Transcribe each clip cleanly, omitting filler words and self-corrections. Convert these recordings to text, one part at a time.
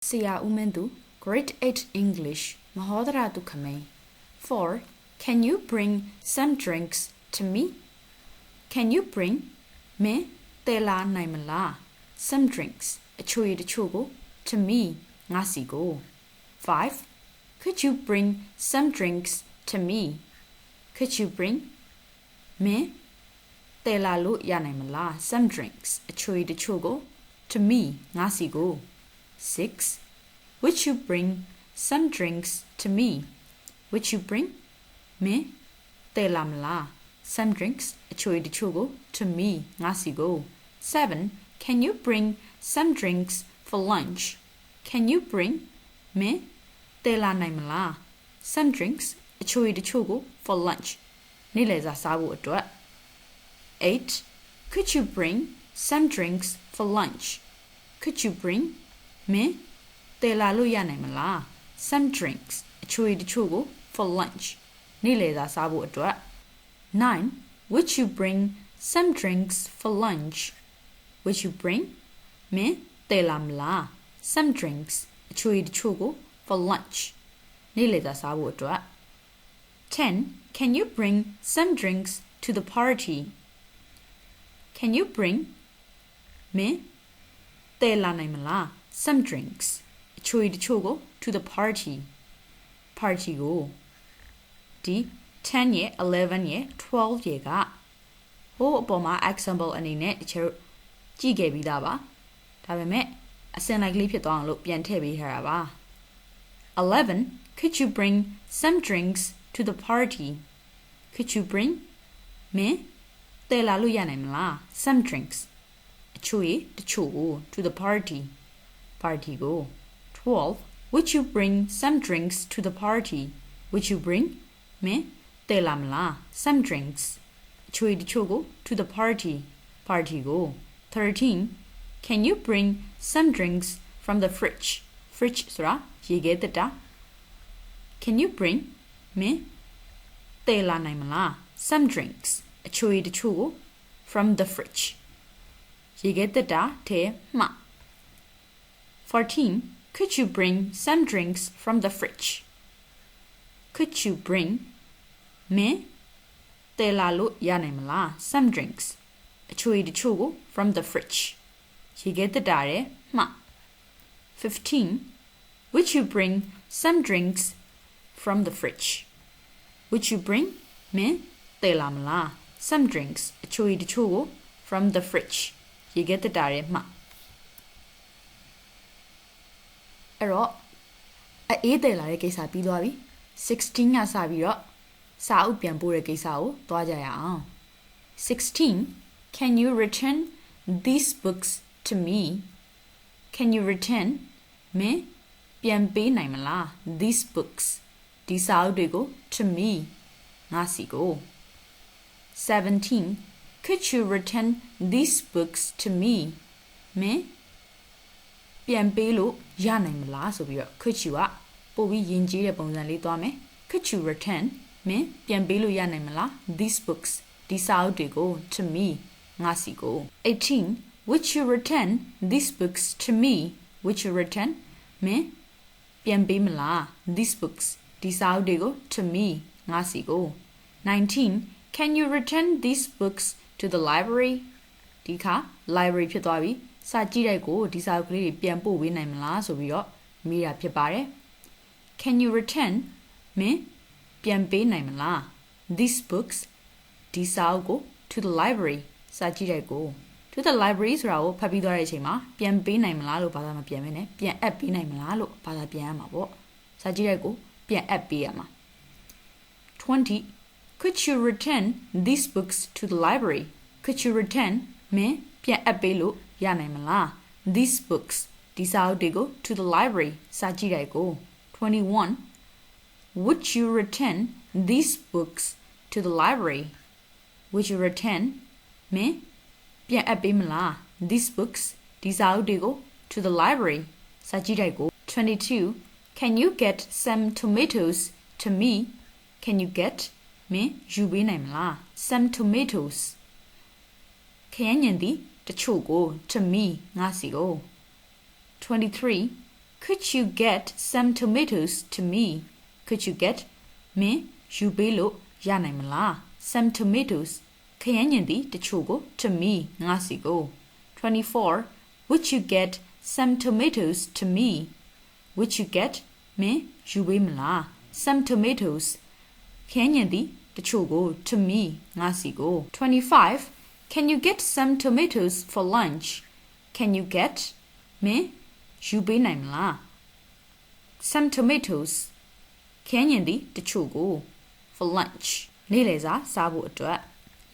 Siya Umendu, Grade 8 English, Mahodara Dukame. 4. Can you bring some drinks to me? Can you bring me tela naimala some drinks chogo to me ngasigo. 5. Could you bring some drinks to me? Could you bring me tela lu yanaimala some drinks chogo to me ngasigo. 6. Would you bring some drinks to me? Would you bring me telamla some drinks chogo to me ngasigo. 7. Can you bring some drinks for lunch? Can you bring me telanaimla some drinks chogo for lunch? Nileza sabu atwa. 8. Could you bring some drinks for lunch? Could you bring me telalu yanaimala some drinks chogo for lunch? Nileza sabu atwa. 9. Would you bring some drinks for lunch? Would you bring me telamla some drinks chogo for lunch? Nileza sabu atwa. 10. Can you bring some drinks to the party? Can you bring me telanaimala some drinks chogo to the party? Party go. D. 10 year, 11 year, 12 year ka. Ho apoma example ani ne tchero ji ge bi da ba. Da ba me asin like li phit twa ang lo pian the bi thara ba. 11. Could you bring some drinks to the party? Could you bring me tela lu ya nai mala some drinks choye tcho to the party? Party go. 12. Would you bring some drinks to the party? Would you bring me telamla some drinks chogo to the party? Party go. 13. Can you bring some drinks from the fridge? Fridge sura yege ta. Can you bring me telanaimala some drinks chogo from the fridge? Yege ta te ma. 14. Could you bring some drinks from the fridge? Could you bring me telalu yanaimala some drinks chogo from the fridge? Yege ta re ma. 15. Would you bring some drinks from the fridge? Would you bring me telamla some drinks chogo from the fridge? Yege ta re ma. အဲ့တော့အေးတယ်လာတဲ့ကိစ္စပြီးသွားပြီ16ကစပြီးတော့စာအုပ်ပြန်ပို့တဲ့ကိစ္စကိုသွားကြရအောင်16 Can you return these books to me? Can you return me ပြန်ပေးနိုင်မလား these books ဒီစာအုပ်တွေကို to me ငါစီကို17 Could you return these books to me? Me ပြန်ပေးလို့ရနိုင်မလားဆိုပြီးတော့ could you ကပို့ပြီးယဉ်ကျေးတဲ့ပုံစံလေးသွားမယ် could you return မင်းပြန်ပေးလို့ရနိုင်မလား these books ဒီစာအုပ်တွေကို to me ငါစီကို18 would you return these books to me would you return မင်းပြန်ပေးမလား these books ဒီစာအုပ်တွေကို to me ငါစီကို19 can you return these books to the library ဒီခါ library ဖြစ်သွားပြီစာကြည့်တဲ့ကိုဒီစာအုပ်ကလေးတွေပြန်ပို့ပေးနိုင်မလားဆိုပြီးတော့မေးတာဖြစ်ပါတယ် Can you return မင်းပြန်ပေးနိုင်မလား These books ဒီစာအုပ်ကို to the library စာကြည့်တဲ့ကို to the library ဆိုတာကိုဖတ်ပြီးသွားတဲ့အချိန်မှာပြန်ပေးနိုင်မလားလို့ဘာသာမပြန်မနဲ့ပြန်အပ်ပေးနိုင်မလားလို့ဘာသာပြန်ရမှာပေါ့စာကြည့်တဲ့ကိုပြန်အပ်ပေးရမှာ20 Could you return these books to the library? Could you return မင်းပြန်အပ်ပေးလို့ရနိုင်မလား These books ဒီစာအုပ်တွေကို to the library စာကြည့်တဲ့ကို21 Would you return these books to the library? Would you return မင်းပြန်အပ်ပေးမလား These books ဒီစာအုပ်တွေကို to the library စာကြည့်တဲ့ကို22 Can you get some tomatoes to me? Can you get မင်းယူပေးနိုင်မလား Some tomatoes ခရမ်းညင်သည်တချို့ကို to me ငါစီကို23 Could you get some tomatoes to me? Could you get မင်းယူပေးလို့ရနိုင်မလား Some tomatoes ခရမ်းညင်သည်တချို့ကို to me ငါစီကို 24 Would you get some tomatoes to me? Would you get မင်းယူပေးမလား Some tomatoes ခရမ်းညင်သည်တချို့ကို to me ငါစီကို 25 Can you get some tomatoes for lunch? Can you get မင်းယူပေးနိုင်မလား Some tomatoes ခရမ်းညင်သည်တချို့ကို for lunch နေ့လည်စာစားဖို့အတွက်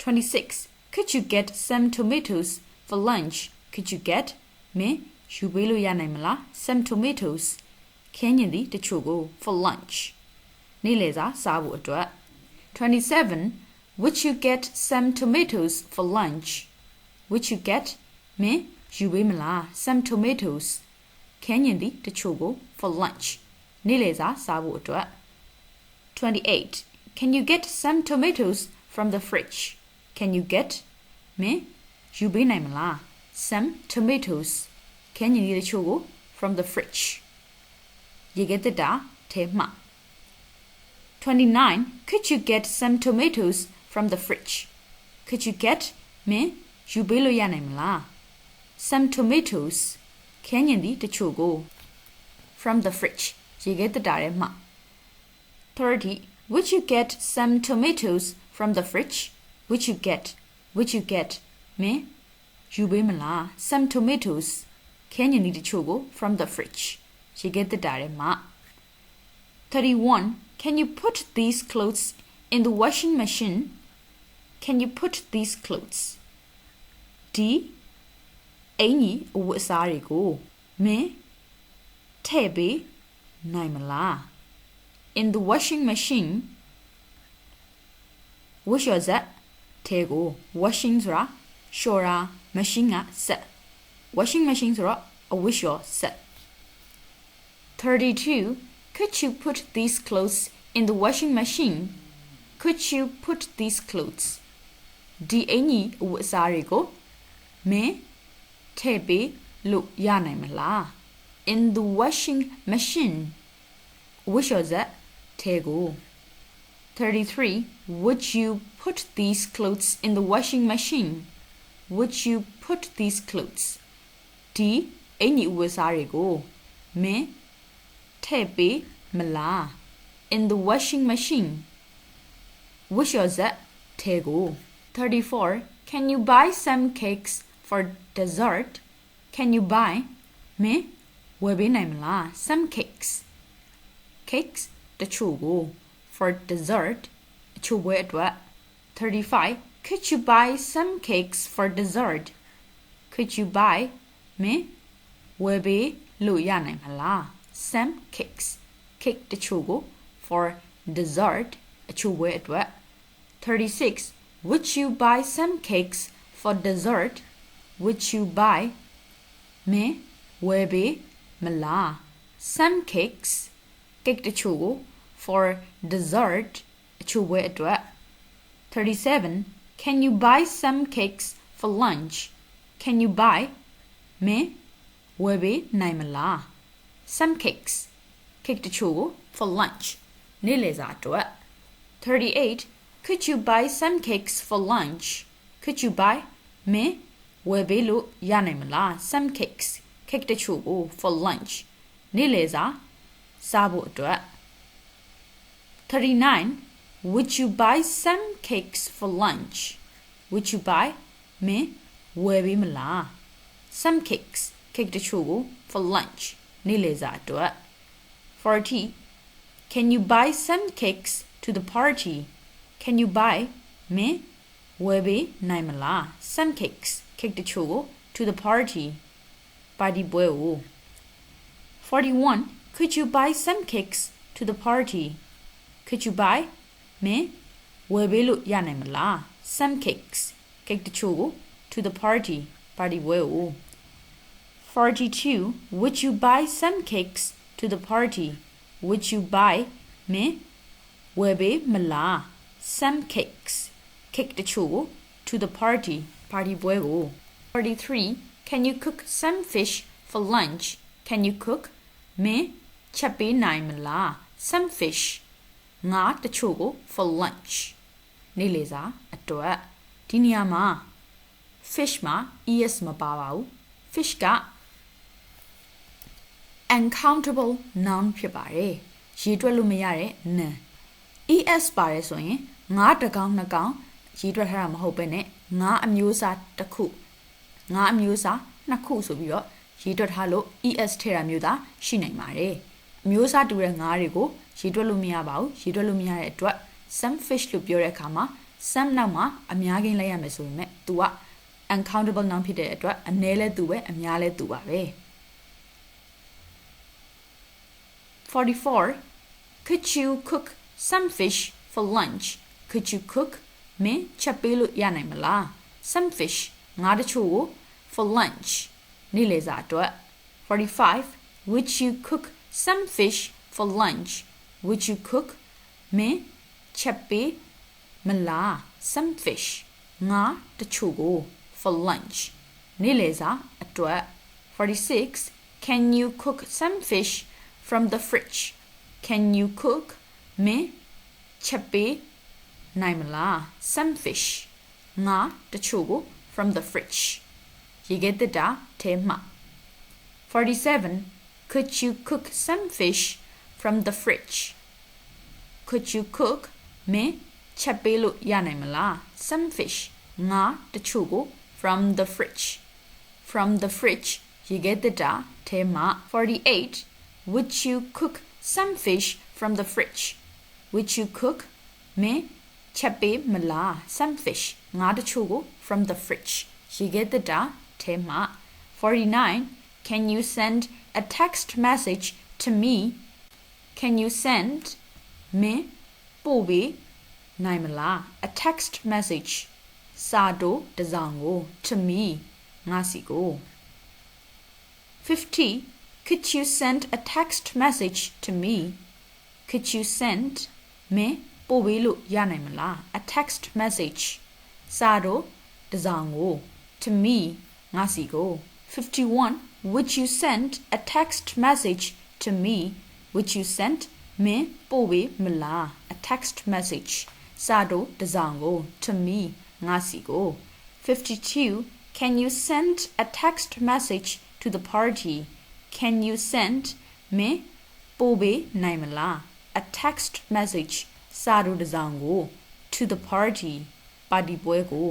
26 Could you get some tomatoes for lunch? Could you get မင်းယူပေးလို့ရနိုင်မလား Some tomatoes ခရမ်းညင်သည်တချို့ကို for lunch နေ့လည်စာစားဖို့အတွက် 27 Would you get some tomatoes for lunch? Would you get မင်းယူပေးမလား Some tomatoes ခရမ်းညင်သည်တချို့ကို for lunch နေ့လည်စာစားဖို့အတွက် 28 Can you get some tomatoes from the fridge? Can you get မင်းယူပေးနိုင်မလား Some tomatoes ခရမ်းညင်သည်တချို့ကို from the fridge ရေခဲတက်တာထဲမှ 29 Could you get some tomatoes from the fridge? Could you get မင်းယူပေးလို့ရနိုင်မလား Some tomatoes ခရမ်းညင်သည်တချို့ကို from the fridge ရေခဲတက်တာထဲမှ 30 Would you get some tomatoes from the fridge? Would you get မင်းယူပေးမလား Some tomatoes ခရမ်းညင်သည်တချို့ကို from the fridge ရေခဲတက်တာထဲမှ 31 Can you put these clothes in the washing machine? Can you put these clothes? ဒီအင်ကြီးအဝတ်အစားတွေကိုမင်းထည့်ပေးနိုင်မလား In the washing machine wash your ဇက်ထဲကို washing ဆိုတာလျှော်တာ machine ကစက် washing machine ဆိုတော့အဝတ်လျှော်စက် 32 Could you put these clothes in the washing machine? Could you put these clothes? ဒီအင်ကြီးအဝတ်အစားတွေကိုမင်းထည့်ပေးလို့ရနိုင်မလား In the washing machine ဝတ်လျှော်စက်ထဲကို 33 Would you put these clothes in the washing machine? Would you put these clothes? ဒီအင်ကြီးအဝတ်အစားတွေကိုမင်းထည့်ပေးမလား In the washing machine ဝတ်လျှော်စက်ထဲကို 34 Can you buy some cakes for dessert? Can you buy မင်းဝယ်ပေးနိုင်မလား Some cakesတချို့ကို for dessert အချို့ပွဲအတွက် 35 Could you buy some cakes for dessert? Could you buy မင်းဝယ်ပေးလို့ရနိုင်မလား Some cakes cake တချို့ကို for dessert အချို့ပွဲအတွက် 36 Would you buy some cakes for dessert? Would you buy မင်းဝယ်ပေးမလား Some cakes cake တချို့ကို for dessert အချို့ပွဲအတွက် 37 Can you buy some cakes for lunch? Can you buy မင်းဝယ်ပေးနိုင်မလား Some cakes cake တချို့ကို for lunch နေ့လည်စာအတွက် 38 Could you buy some cakes for lunch? Could you buy မင်းဝယ်ပေးလို့ရနိုင်မလား Some cakes cake တချို့ကို for lunch နေ့လည်စာစားဖို့အတွက် 39 Would you buy some cakes for lunch? Would you buy မင်းဝယ်ပေးမလား Some cakes cake တချို့ကို for lunch နေ့လည်စာအတွက် 40 Can you buy some cakes to the party? Can you buy မင်းဝယ်ပေးနိုင်မလား Some cakes cake တချို့ကို to the party ပါတီပွဲကို 41 Could you buy some cakes to the party? Could you buy မင်းဝယ်ပေးလို့ရနိုင်မလား Some cakes cake တချို့ကို to the party ပါတီပွဲကို 42 Would you buy some cakes to the party? Would you buy မင်းဝယ်ပေးမလား Some cakes cake တချို့ကို to the party ပါတီပွဲကို 43 Can you cook some fish for lunch? Can you cook မင်းချက်ပေးနိုင်မလား some fish ငါတချို့ကို for lunch နေ့လည်စာအတွက်ဒီနေရာမှာ fish မှာ es မပါပါဘူး fish က uncountable noun ဖြစ်ပါတယ်ရေတွက်လို့မရတဲ့ noun es ပါတယ်ဆိုရင်ငါးတစ်ကောင်နှစ်ကောင်ရေတွက်ထားတာမဟုတ်ဘဲနဲ့ငါးအမျိုးအစားတစ်ခုငါးအမျိုးအစားနှစ်ခုဆိုပြီးတော့ရေတွက်ထားလို့ es ထည့်တာမျိုးသာရှိနိုင်ပါတယ်အမျိုးအစားတူတဲ့ငါးတွေကိုရေတွက်လို့မရပါဘူးရေတွက်လို့မရတဲ့အတွက် some fish လို့ပြောတဲ့အခါမှာ some နောက်မှာအများကြီးလိုက်ရမယ်ဆိုပေမဲ့ तू က uncountable noun ဖြစ်တဲ့အတွက်အနည်းလဲသူပဲအများလဲသူပါပဲ44 Could you cook some fish for lunch Could you cook မင်းချက်ပေးလို့ရနိုင်မလား some fish ငါးတချို့ကို for lunch နေ့လည်စာအတွက်45 Would you cook some fish for lunch Would you cook မင်းချက်ပေးမလား some fish ငါးတချို့ကို for lunch နေ့လည်စာအတွက်46 Can you cook some fish from the fridge Can you cook မင်းချက်ပေးနိုင်မလား some fish ငါတချို့ကို from the fridge ရေခဲတစ်တာထဲမှာ47 Could you cook some fish from the fridge Could you cook မင်းချက်ပေးလို့ရနိုင်မလား some fish ငါတချို့ကို from the fridge from the fridge ရေခဲတစ်တာထဲမှာ48 Would you cook some fish from the fridge Would you cook မင်းချက်ပေးမလား some fish ငါတချို့ကို from the fridge ရေခဲတစ်တာထဲမှာ49 Can you send a text message to me Can you send မင်းပို့ပေးနိုင်မလား a text message စာတိုတစ်စောင်ကို to me ငါစီကို50 Could you send a text message to me Could you send မင်းပို့ပေးလို့ရနိုင်မလား a text message စာတိုတစ်စောင်ကို to me ငါစီကို51 Would you send a text message to me Would you send မင်းပို့ပေးမလား a text message စာတိုတစ်စောင်ကို to me ငါစီကို52 Can you send a text message to the party Can you send မင်းပို့ပေးနိုင်မလား a text message စာတိုတစ်စောင်ကို to the party ပါတီပွဲကို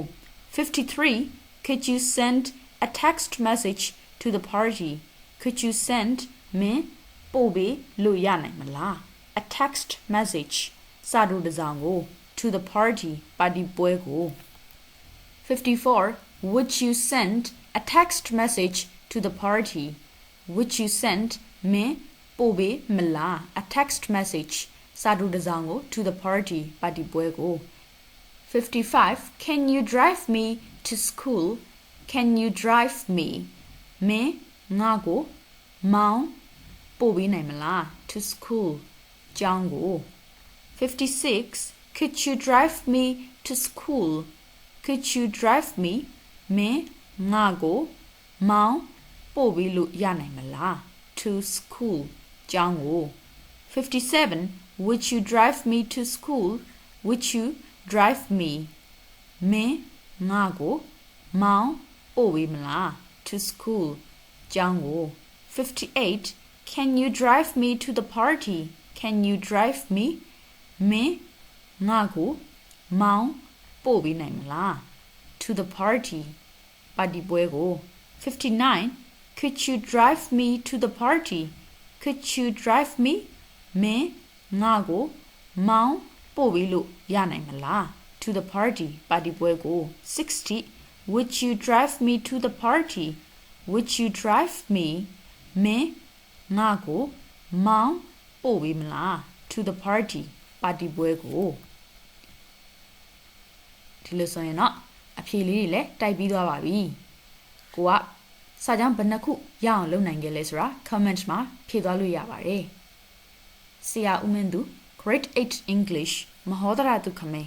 53 Could you send a text message to the party Could you send မင်းပို့ပေးလို့ရနိုင်မလား a text message စာတိုတစ်စောင်ကို to the party ပါတီပွဲကို 54 Would you send a text message to the party Would you send မင်းပို့ပေးမလား a text message စာတိုတစ်စောင်ကို to the party ပါတီပွဲကို 55 Can you drive me to school Can you drive me မင်းငါကိုမောင်းပို့ပေးနိုင်မလား to school ကျောင်းကို56 Could you drive me to school Could you drive me မင်းငါကိုမောင်းပို့ပေးလို့ရနိုင်မလား to school ကျောင်းကို57 Would you drive me to school Would you drive me မင်းငါကိုမောင်းပို့ပေးမလား to school ကျောင်းကို58 Can you drive me to the party Can you drive me မင်းငါကိုမောင်းပို့ပေးနိုင်မလား to the party ပါတီပွဲကို59 Could you drive me to the party Could you drive me မင်းငါကိုမောင်းပို့ပေးလို့ရနိုင်မလား to the party ပါတီပွဲကို60 Would you drive me to the party Would you drive me မင်းငါကိုမောင်းပို့ပေးမလား to the party ပါတီပွဲကိုဒီလိုဆိုရင်တော့အဖြေလေးတွေလည်းတိုက်ပြီးသွားပါပြီကိုကစာကြောင်းဘယ်နှခုရအောင်လုပ်နိုင်ခဲ့လဲဆိုတာ comment မှာဖြေသွားလို့ရပါတယ်ဆရာဦးမင်းသူ Grade 8 English မဟောဒရာတုခမဲ